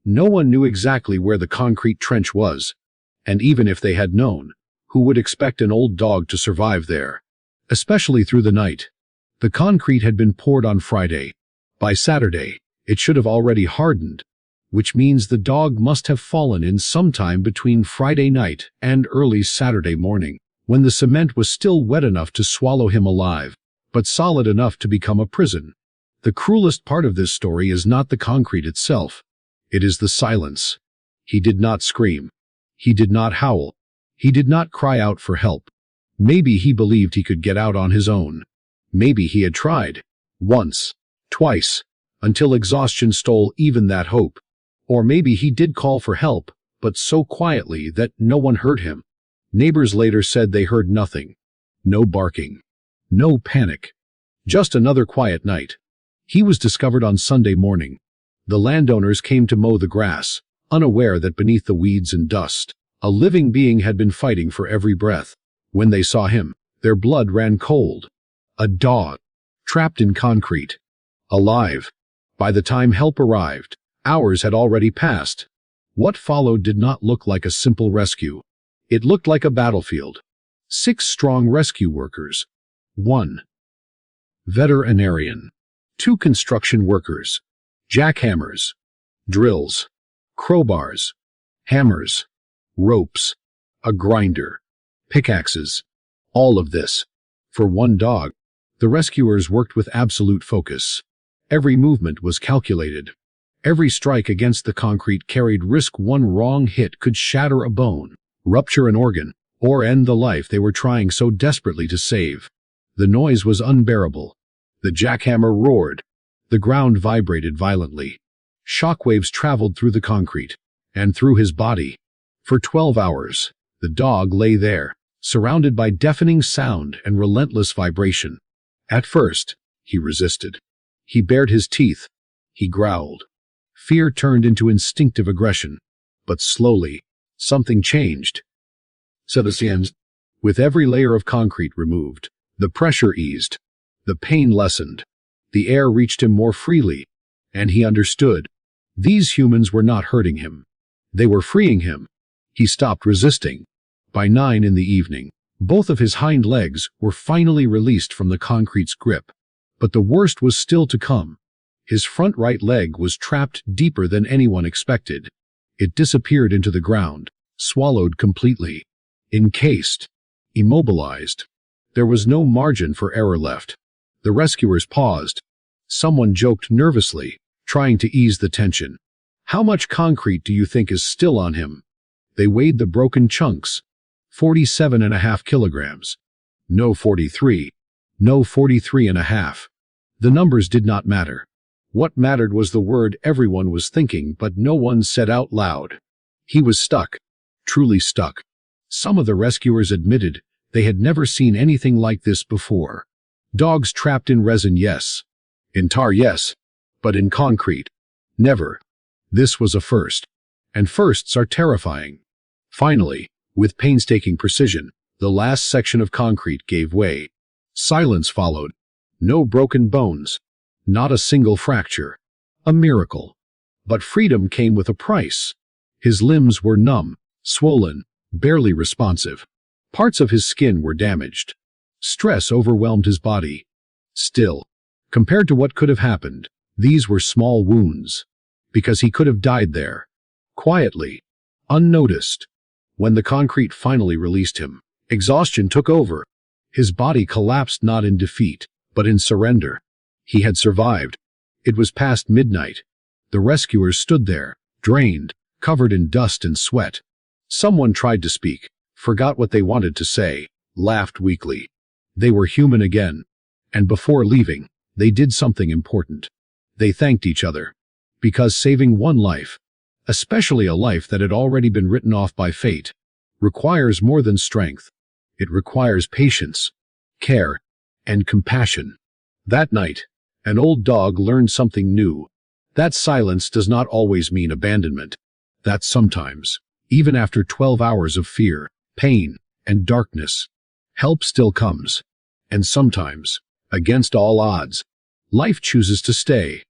No one knew exactly where the concrete trench was, and even if they had known, who would expect an old dog to survive there? Especially through the night. The concrete had been poured on Friday. By Saturday, it should have already hardened, which means the dog must have fallen in sometime between Friday night and early Saturday morning, when the cement was still wet enough to swallow him alive, but solid enough to become a prison. The cruelest part of this story is not the concrete itself. It is the silence. He did not scream. He did not howl. He did not cry out for help. Maybe he believed he could get out on his own. Maybe he had tried. Once. Twice. Until exhaustion stole even that hope. Or maybe he did call for help, but so quietly that no one heard him. Neighbors later said they heard nothing. No barking. No panic. Just another quiet night. He was discovered on Sunday morning. The landowners came to mow the grass, unaware that beneath the weeds and dust, a living being had been fighting for every breath. When they saw him, their blood ran cold. A dog. Trapped in concrete. Alive. By the time help arrived, hours had already passed. What followed did not look like a simple rescue. It looked like a battlefield. 6 strong rescue workers. 1 veterinarian. 2 construction workers. Jackhammers. Drills. Crowbars. Hammers. Ropes. A grinder. Pickaxes. All of this. For one dog. The rescuers worked with absolute focus. Every movement was calculated. Every strike against the concrete carried risk. One wrong hit could shatter a bone, rupture an organ, or end the life they were trying so desperately to save. The noise was unbearable. The jackhammer roared. The ground vibrated violently. Shockwaves traveled through the concrete and through his body. For 12 hours, the dog lay there, surrounded by deafening sound and relentless vibration. At first, he resisted. He bared his teeth. He growled. Fear turned into instinctive aggression. But slowly, something changed. With every layer of concrete removed, the pressure eased. The pain lessened. The air reached him more freely. And he understood. These humans were not hurting him. They were freeing him. He stopped resisting. By 9 in the evening, both of his hind legs were finally released from the concrete's grip. But the worst was still to come. His front right leg was trapped deeper than anyone expected. It disappeared into the ground, swallowed completely. Encased. Immobilized. There was no margin for error left. The rescuers paused. Someone joked nervously, trying to ease the tension. "How much concrete do you think is still on him?" They weighed the broken chunks. 47.5 kilograms. No 43. No 43.5. The numbers did not matter. What mattered was the word everyone was thinking but no one said out loud. He was stuck. Truly stuck. Some of the rescuers admitted they had never seen anything like this before. Dogs trapped in resin, yes. In tar, yes. But in concrete, never. This was a first. And firsts are terrifying. Finally, with painstaking precision, the last section of concrete gave way. Silence followed. No broken bones. Not a single fracture. A miracle. But freedom came with a price. His limbs were numb, swollen, barely responsive. Parts of his skin were damaged. Stress overwhelmed his body. Still, compared to what could have happened, these were small wounds. Because he could have died there. Quietly. Unnoticed. When the concrete finally released him, exhaustion took over. His body collapsed not in defeat, but in surrender. He had survived. It was past midnight. The rescuers stood there, drained, covered in dust and sweat. Someone tried to speak, forgot what they wanted to say, laughed weakly. They were human again. And before leaving, they did something important. They thanked each other. Because saving one life, especially a life that had already been written off by fate, requires more than strength. It requires patience, care, and compassion. That night, an old dog learned something new. That silence does not always mean abandonment. That sometimes, even after 12 hours of fear, pain, and darkness, help still comes. And sometimes, against all odds, life chooses to stay.